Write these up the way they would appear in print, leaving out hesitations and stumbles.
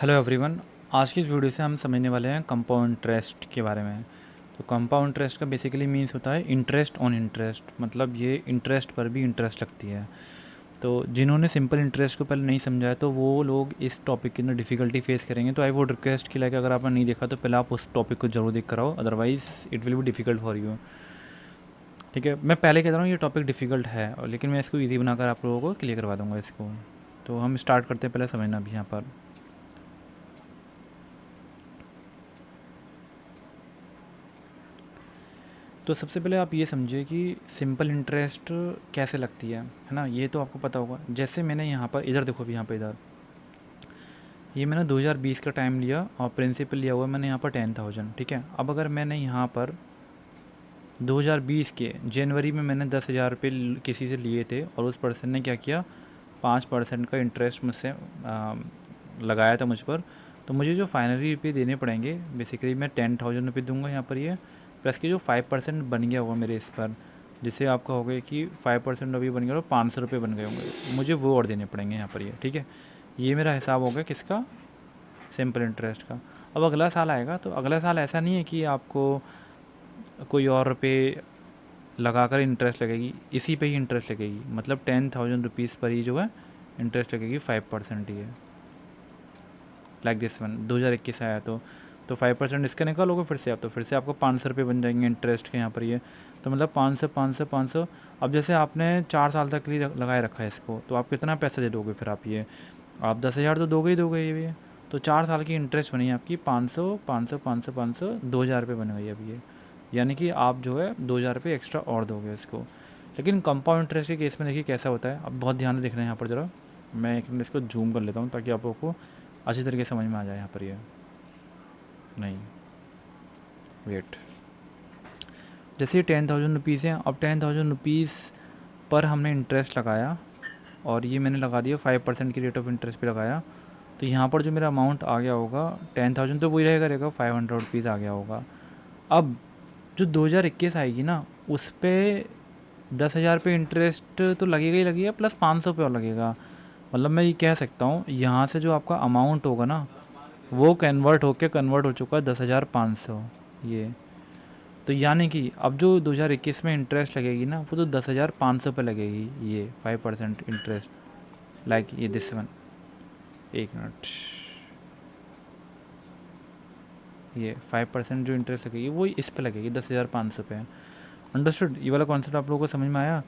Hello everyone. आज की इस वीडियो से हम समझने वाले हैं कंपाउंड इंटरेस्ट के बारे में। तो कंपाउंड इंटरेस्ट का बेसिकली मीन्स होता है इंटरेस्ट ऑन इंटरेस्ट, मतलब ये इंटरेस्ट पर भी इंटरेस्ट लगती है। तो जिन्होंने सिंपल इंटरेस्ट को पहले नहीं समझा है तो वो लोग इस टॉपिक के अंदर डिफ़िकल्टी फेस करेंगे। तो आई वुड रिक्वेस्ट कि लाइक अगर आपने नहीं देखा तो पहले आप उस टॉपिक को जरूर देख कर आओ, otherwise it will be difficult for you. ठीक है, मैं पहले कह रहा हूँ ये टॉपिक डिफ़िकल्ट है, और लेकिन मैं इसको ईजी बनाकर आप लोगों को क्लियर करवा दूँगा इसको। तो हम स्टार्ट करते हैं, पहले समझना भी यहाँ पर। तो सबसे पहले आप ये समझिए कि सिंपल इंटरेस्ट कैसे लगती है ना, ये तो आपको पता होगा। जैसे मैंने यहाँ पर इधर देखो, अभी यहाँ पर इधर ये मैंने 2020 का टाइम लिया और प्रिंसिपल लिया हुआ है मैंने यहाँ पर 10,000। ठीक है, अब अगर मैंने यहाँ पर 2020 के जनवरी में मैंने 10,000 रुपये किसी से लिए थे और उस पर्सन ने क्या किया, 5% का इंटरेस्ट मुझसे लगाया था मुझ पर। तो मुझे जो फाइनली रुपये देने पड़ेंगे, बेसिकली मैं 10,000 रुपये दूंगा यहाँ पर, ये प्लस के जो 5% बन गया होगा मेरे इस पर, जिससे आपका हो गया कि 5% अभी बन गया और 500 रुपये बन गए होंगे, मुझे वो और देने पड़ेंगे यहाँ पर ये। ठीक है, ये मेरा हिसाब हो गया किसका, सिंपल इंटरेस्ट का। अब अगला साल आएगा तो अगला साल ऐसा नहीं है कि आपको कोई और रुपये लगा कर इंटरेस्ट लगेगी, इसी पे ही इंटरेस्ट लगेगी, मतलब 10,000 रुपीज़ पर ही जो है इंटरेस्ट लगेगी 5% ही है। लाइक दिस वन 2021 आया तो 5% इसका निकालोगे फिर से आप, तो फिर से आपको 500 रुपये बन जाएंगे इंटरेस्ट के यहाँ पर ये। तो मतलब 500 500 500। अब जैसे आपने 4 साल तक के लिए लगाए रखा है इसको, तो आप कितना पैसा दे दोगे फिर आप, ये आप 10,000 तो दोगे ही दोगे ये। तो 4 साल की इंटरेस्ट बनी आपकी 500 500 500 500 2,000 रुपये बन गई अब ये, यानी कि आप जो है 2,000 रुपये एक्स्ट्रा और दोगे इसको। लेकिन कंपाउंड इंटरेस्ट के केस में देखिए कैसा होता है, अब बहुत ध्यान से देखना है यहाँ पर ज़रा। मैं एक मिनट इसको जूम कर लेता हूँ ताकि आप लोगों को अच्छी तरीके से समझ में आ जाए यहाँ पर ये। नहीं, वेट, जैसे ये 10,000 रुपीज़ हैं, अब 10,000 रुपीज़ पर हमने इंटरेस्ट लगाया और ये मैंने लगा दिया 5% की रेट ऑफ इंटरेस्ट पे लगाया। तो यहाँ पर जो मेरा अमाउंट आ गया होगा 10,000 तो वही रहेगा 500 रुपीज़ आ गया होगा। अब जो 2021 आएगी ना, उस पर 10,000 पे इंटरेस्ट तो लगेगा ही लगेगा, प्लस 500 पे और लगेगा। मतलब मैं ये कह सकता हूँ यहाँ से जो आपका अमाउंट होगा ना, वो कन्वर्ट हो चुका है 10,500 ये। तो यानी कि अब जो 2021 में इंटरेस्ट लगेगी ना, वो तो 10,500 पे लगेगी ये 5% इंटरेस्ट। लाइक ये दिस वन, एक मिनट, ये 5% जो इंटरेस्ट लगेगी वो इस पे लगेगी 10,500 पे। अंडरस्टूड, ये वाला कॉन्सेप्ट आप लोगों को समझ में आया।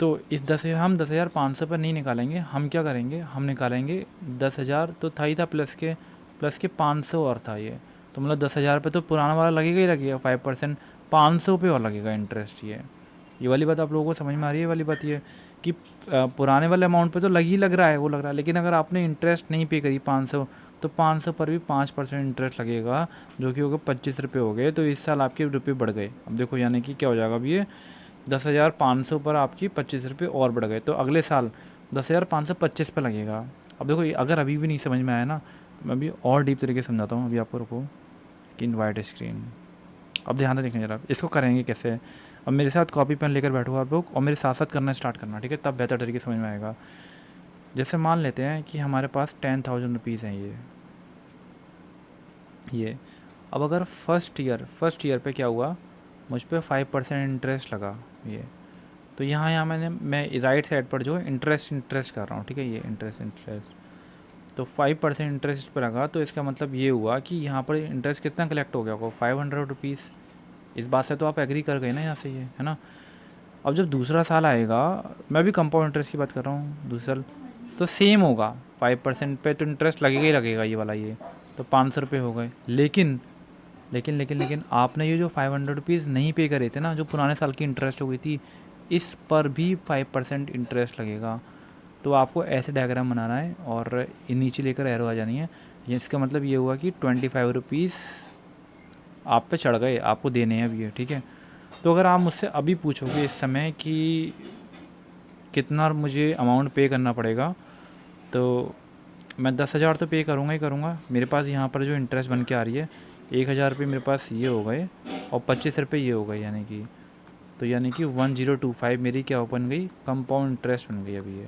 तो इस हम 10,500 पर नहीं निकालेंगे, हम क्या करेंगे, हम निकालेंगे 10,000 तो था ही था, प्लस के 500 और था ये। तो मतलब 10,000 पे तो पुराना वाला लगेगा ही लगेगा 5%, 500 पे और लगेगा इंटरेस्ट ये वाली बात आप लोगों को समझ में आ रही है। वाली बात ये कि पुराने वाले अमाउंट पे तो लग रहा है वो लग रहा है, लेकिन अगर आपने इंटरेस्ट नहीं पे करी 500, तो 500 पर भी 5% इंटरेस्ट लगेगा, जो कि होगा 25 रुपये हो गए। तो इस साल आपके रुपये बढ़ गए। अब देखो यानी कि क्या हो जाएगा, अब ये 10,500 पर आपकी 25 रुपये और बढ़ गए, तो अगले साल 10,525 पे लगेगा। अब देखो अगर अभी भी नहीं समझ में आया ना, मैं अभी और डीप तरीके से समझाता हूँ अभी आपको, रुको कि इनवाइट स्क्रीन। अब ध्यान से देखना जरा, इसको करेंगे कैसे। अब मेरे साथ कॉपी पेन लेकर बैठो आप लोग और मेरे साथ साथ करना स्टार्ट करना, ठीक है, तब बेहतर तरीके से समझ में आएगा। जैसे मान लेते हैं कि हमारे पास 10,000 रुपीज़ हैं ये। अब अगर फर्स्ट ईयर पे क्या हुआ, मुझ पर 5% इंटरेस्ट लगा ये। तो यहाँ मैं राइट साइड पर जो है इंटरेस्ट कर रहा हूँ, ठीक है, ये इंटरेस्ट। तो 5% इंटरेस्ट पर लगा, तो इसका मतलब ये हुआ कि यहाँ पर इंटरेस्ट कितना कलेक्ट हो गया होगा, 500 रुपीज़। इस बात से तो आप एग्री कर गए ना यहाँ से, ये है ना। अब जब दूसरा साल आएगा, मैं भी कंपाउंड इंटरेस्ट की बात कर रहा हूँ, दूसरा साल तो सेम होगा, 5% पे तो इंटरेस्ट लगेगा ही लगेगा ये वाला, ये तो 500 रुपये हो गए। लेकिन आपने ये जो 500 रुपीज़ नहीं पे करे थे ना, जो पुराने साल की इंटरेस्ट हो गई थी, इस पर भी 5% इंटरेस्ट लगेगा। तो आपको ऐसे डायग्राम बनाना है और नीचे लेकर एरो आ जानी है। ये इसका मतलब ये हुआ कि 25 रुपीज़ आप पे चढ़ गए, आपको देने हैं अभी ये, ठीक है। तो अगर आप मुझसे अभी पूछोगे इस समय कि कितना मुझे अमाउंट पे करना पड़ेगा, तो मैं 10,000 तो पे करूँगा ही करूँगा। मेरे पास यहाँ पर जो इंटरेस्ट बन के आ रही है 1,000 रुपये मेरे पास ये हो गए और 25 रुपये ये हो गए, यानी कि 1025 मेरी क्या बन गई, कंपाउंड इंटरेस्ट बन गई अभी ये,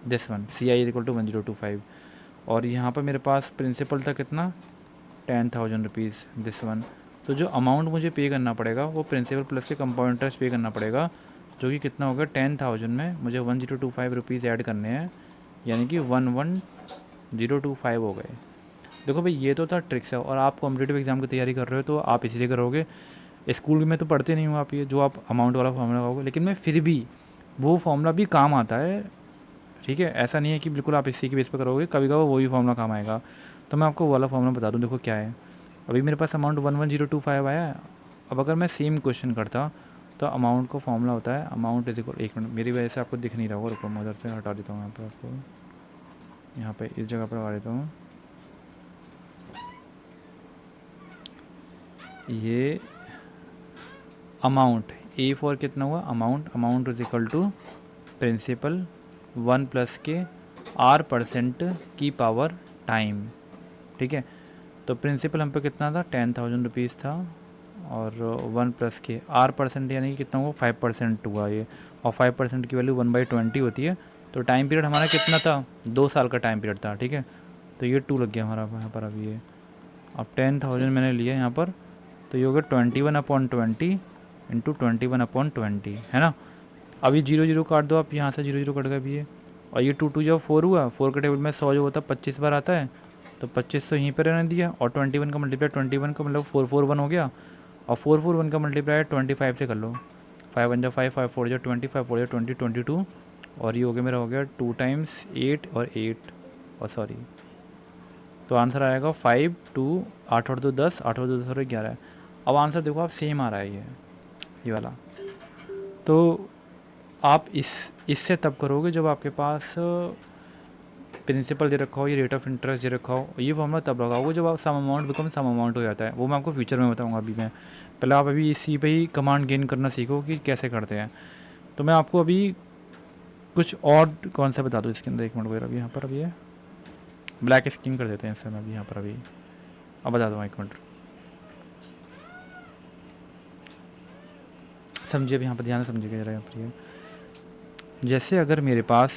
दिस वन CI = 1025। और यहाँ पर मेरे पास प्रिंसिपल था कितना 10,000 रुपीज़ दिस वन। तो जो अमाउंट मुझे पे करना पड़ेगा वो प्रिंसिपल प्लस के कंपाउंड इंटरेस्ट पे करना पड़ेगा, जो कि कितना होगा 10,000 में मुझे 1025 रुपीज़ ऐड करने हैं, यानी कि 11025 हो गए। देखो भाई ये तो था ट्रिक्स है, और आप कॉम्पिटेटिव एग्ज़ाम की तैयारी कर रहे हो तो आप इसी से करोगे। स्कूल में तो पढ़ते नहीं हो आप ये जो आप अमाउंट वाला फॉर्मूला लगाओगे, लेकिन मैं फिर भी वो फॉर्मूला भी काम आता है, ठीक है। ऐसा नहीं है कि बिल्कुल आप इसी के बेस पर करोगे, कभी कभी वही फॉर्मूला काम आएगा। तो मैं आपको वो वाला फॉर्मूला बता दूँ, देखो क्या है। अभी मेरे पास अमाउंट 11025 आया है। अब अगर मैं सेम क्वेश्चन करता तो अमाउंट को फॉर्मूला होता है अमाउंट इज इक्वल, एक मिनट मेरी वजह से आपको दिख नहीं रहा होगा, रुको मैं उधर से हटा देता हूँ यहाँ पर आपको, यहाँ पे इस जगह पर लगा देता हूँ। ये अमाउंट ए फॉर कितना हुआ amount is equal to principal 1 plus के R% की पावर टाइम, ठीक है। तो प्रिंसिपल हम पे कितना था 10,000 रुपीज़ था, और 1 प्लस के R% यानी कि कितना हुआ 5% हुआ ये, और 5% की वैल्यू 1/20 होती है। तो टाइम पीरियड हमारा कितना था 2 साल का टाइम पीरियड था, ठीक है। तो ये 2 लग गया हमारा यहाँ पर। अभी ये अब 10,000 मैंने लिया यहाँ पर, तो ये हो गया 21/20 इंटू 21/20, है ना। अभी 0 0 काट दो आप, यहाँ से 0 0 कट गया अभी ये, और ये 2 2 जब 4 हुआ, 4 के टेबल में 100 जो होता है 25 बार आता है, तो 25 तो यहीं पर रहने दिया, और 21 का मल्टीप्लाई 21 का मतलब 441 हो गया, और 441 का मल्टीप्लाई 25 से कर लो, 5 1 5 5 4 20 5 4 20 22, और ये हो गया मेरा हो गया 2 टाइम्स 8 और 8 और सॉरी, तो आंसर आएगा 5 2 8 और 2 10 8 और 2 10 और 11। अब आंसर देखो आप सेम आ रहा है ये वाला। तो आप इससे तब करोगे जब आपके पास प्रिंसिपल दे रखा हो, ये रेट ऑफ इंटरेस्ट दे रखा हो, ये फॉर्मूला तब लगाओगे जब आप some amount become some amount हो जाता है। वो मैं आपको फ्यूचर में बताऊंगा, अभी मैं पहले आप अभी इसी पे ही कमांड गेन करना सीखो कि कैसे करते हैं। तो मैं आपको अभी कुछ और कौन सा बता दूँ इसके अंदर, एक मिनट वगैरह अभी यहाँ पर, अभी है ब्लैक स्क्रीन कर देते हैं इससे, मैं अभी यहाँ पर अभी अब बता दूँ, एक मिनट समझिए, अभी यहाँ पर ध्यान से समझिएगा जरा। यहाँ पर ये जैसे अगर मेरे पास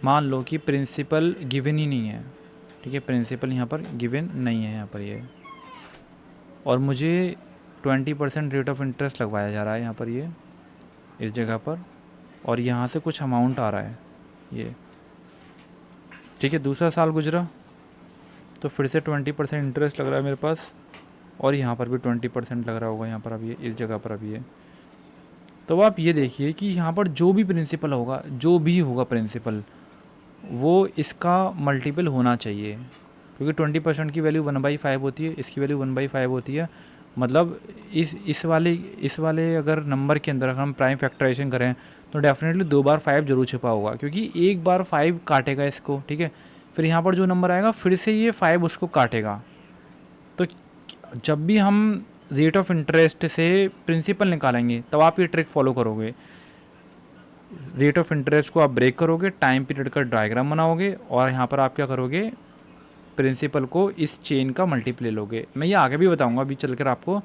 मान लो कि प्रिंसिपल गिवन ही नहीं है, ठीक है, प्रिंसिपल यहाँ पर गिवन नहीं है यहाँ पर ये, और मुझे 20% रेट ऑफ इंटरेस्ट लगवाया जा रहा है यहाँ पर ये इस जगह पर, और यहाँ से कुछ अमाउंट आ रहा है ये, ठीक है। दूसरा साल गुजरा तो फिर से 20% इंटरेस्ट लग रहा है मेरे पास, और यहाँ पर भी 20% लग रहा होगा यहाँ पर अभी इस जगह पर अभी ये। तो आप ये देखिए कि यहाँ पर जो भी प्रिंसिपल होगा, जो भी होगा प्रिंसिपल, वो इसका मल्टीपल होना चाहिए, क्योंकि 20% की वैल्यू 1/5 होती है, इसकी वैल्यू 1/5 होती है। मतलब इस वाले अगर नंबर के अंदर अगर हम प्राइम फैक्टराइजेशन करें तो डेफिनेटली 2 बार 5 जरूर छिपा होगा, क्योंकि एक बार 5 काटेगा इसको, ठीक है। फिर यहाँ पर जो नंबर आएगा फिर से ये 5 उसको काटेगा। तो जब भी हम रेट ऑफ इंटरेस्ट से प्रिंसिपल निकालेंगे तब आप ये ट्रिक फॉलो करोगे। रेट ऑफ इंटरेस्ट को आप ब्रेक करोगे, टाइम पीरियड का डायग्राम बनाओगे, और यहाँ पर आप क्या करोगे प्रिंसिपल को इस चेन का मल्टीप्ले लोगे। मैं ये आगे भी बताऊंगा अभी चलकर आपको,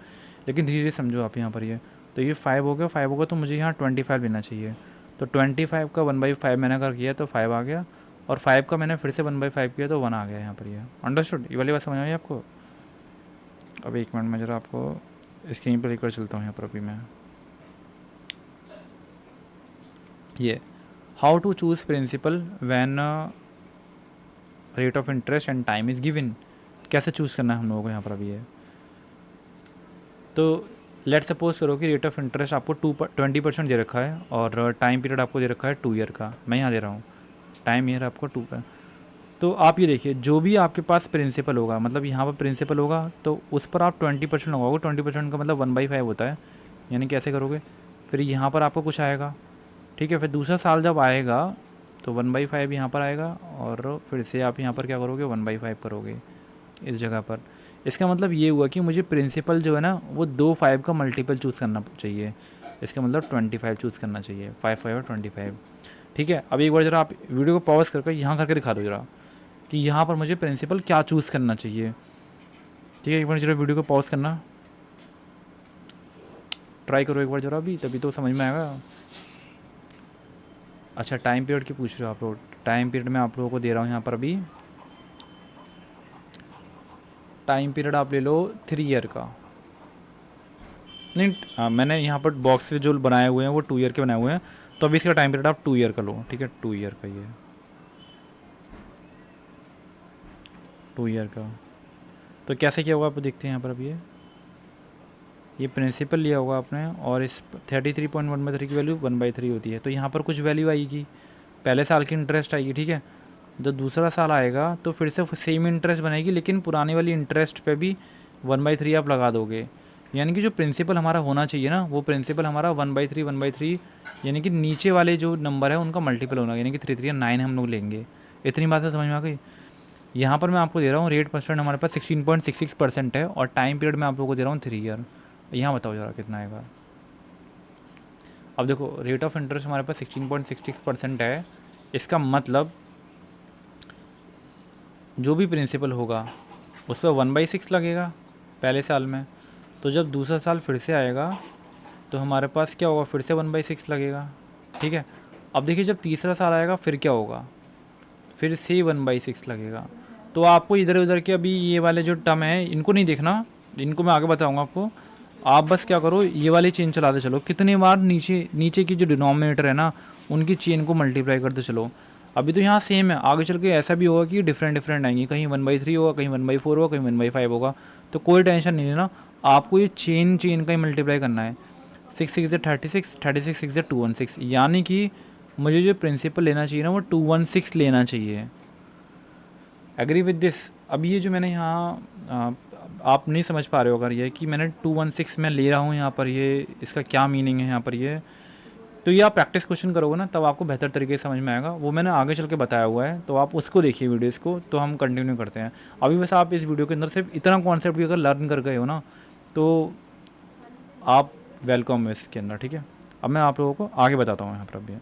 लेकिन धीरे धीरे समझो आप यहाँ पर ये। तो ये 5 हो गया, 5 होगा तो मुझे यहाँ 25 लेना चाहिए। तो 25 का 1/5 मैंने अगर किया तो 5 आ गया, और 5 का मैंने फिर से 1/5 किया तो 1 आ गया यहाँ पर ये। अंडरस्टूड, ये वाली बात समझ आई आपको। अब एक मिनट में ज़रा आपको स्क्रीन पर लेकर चलता हूँ यहाँ पर अभी मैं। ये how to choose principal when rate of interest and time is given, कैसे चूज़ करना है हम लोगों को यहाँ पर अभी है। तो लेट सपोज करो कि रेट ऑफ इंटरेस्ट आपको 20% दे रखा है, और टाइम पीरियड आपको दे रखा है 2 ईयर का, मैं यहाँ दे रहा हूँ टाइम ईयर आपको 2 का। तो आप ये देखिए जो भी आपके पास प्रिंसिपल होगा, मतलब यहाँ पर प्रिंसिपल होगा तो उस पर आप 20% लगाओगे। 20% का मतलब 1/5 होता है, यानी कैसे करोगे, फिर यहाँ पर आपको कुछ आएगा, ठीक है। फिर दूसरा साल जब आएगा तो 1/5 यहाँ पर आएगा, और फिर से आप यहाँ पर क्या करोगे 1/5 करोगे इस जगह पर। इसका मतलब ये हुआ कि मुझे प्रिंसिपल जो है ना वो 2 5 का मल्टीपल चूज़ करना चाहिए। इसका मतलब 25 चूज़ करना चाहिए, 5 5 और 25, ठीक है। अब एक बार ज़रा आप वीडियो को पॉज करके यहाँ करके दिखा दो जरा कि यहाँ पर मुझे प्रिंसिपल क्या चूज़ करना चाहिए, ठीक है। एक बार ज़रा वीडियो को पॉज करना ट्राई करो एक बार ज़रा भी, तभी तो समझ में आएगा। अच्छा टाइम पीरियड की पूछ रहे हो आप लोग। टाइम पीरियड मैं आप लोगों को दे रहा हूँ यहाँ पर अभी। टाइम पीरियड आप ले लो 3 ईयर का। नहीं मैंने यहाँ पर बॉक्स जो बनाए हुए हैं वो 2 ईयर के बनाए हुए हैं, तो अभी इसका टाइम पीरियड आप 2 ईयर का लो, ठीक है। 2 ईयर का, ये 2 ईयर का। तो कैसे किया होगा आप देखते हैं यहाँ पर। अब ये प्रिंसिपल लिया होगा आपने, और इस 33.1/3 की वैल्यू 1/3 होती है, तो यहाँ पर कुछ वैल्यू आएगी, पहले साल की इंटरेस्ट आएगी, ठीक है। जब दूसरा साल आएगा तो फिर से सेम इंटरेस्ट बनेगी, लेकिन पुरानी वाली इंटरेस्ट पे भी 1/3 आप लगा दोगे। यानी कि जो प्रिंसिपल हमारा होना चाहिए ना, वो प्रिंसिपल हमारा 1/3 यानी कि नीचे वाले जो नंबर है उनका मल्टीपल होना, यानी कि 3 3 9 हम लोग लेंगे। इतनी बात है समझ में आ गई। यहाँ पर मैं आपको दे रहा हूँ रेट परसेंट हमारे पास 16.66% है, और टाइम पीरियड मैं आप लोगों को दे रहा हूँ 3 ईयर। यहाँ बताओ ज़रा कितना आएगा। अब देखो रेट ऑफ इंटरेस्ट हमारे पास 16.66% है, इसका मतलब जो भी प्रिंसिपल होगा उस पर 1/6 लगेगा पहले साल में। तो जब दूसरा साल फिर से आएगा तो हमारे पास क्या होगा, फिर से 1/6 लगेगा, ठीक है। अब देखिए जब तीसरा साल आएगा फिर क्या होगा, फिर से 1/6 लगेगा। तो आपको इधर उधर के अभी ये वाले जो टर्म है इनको नहीं देखना, इनको मैं आगे बताऊंगा आपको। आप बस क्या करो, ये वाली चेन चलाते चलो, कितनी बार नीचे नीचे की जो डिनोमिनेटर है ना उनकी चेन को मल्टीप्लाई करते चलो। अभी तो यहाँ सेम है, आगे चल के ऐसा भी होगा कि डिफरेंट डिफरेंट आएंगी, कहीं 1/3 होगा, कहीं 1/4 होगा, कहीं 1/5 होगा। तो कोई टेंशन नहीं लेना, आपको ये चेन चेन का ही मल्टीप्लाई करना है। 6 6 36, 36 6 216, यानी कि मुझे जो प्रिंसिपल लेना चाहिए ना वो 216 लेना चाहिए। Agree with this. अब ये जो मैंने यहाँ आप नहीं समझ पा रहे हो अगर ये कि मैंने 216 में ले रहा हूँ यहाँ पर, ये इसका क्या मीनिंग है यहाँ पर ये, तो ये आप प्रैक्टिस क्वेश्चन करोगे ना तब आपको बेहतर तरीके से समझ में आएगा। वो मैंने आगे चल के बताया हुआ है, तो आप उसको देखिए वीडियोस को, तो हम कंटिन्यू करते हैं। अभी बस आप इस वीडियो के अंदर सिर्फ इतना कॉन्सेप्ट भी अगर लर्न कर गए हो ना तो आप वेलकम हो इसके अंदर, ठीक है। अब मैं आप लोगों को आगे बताता हूँ यहाँ पर अभी।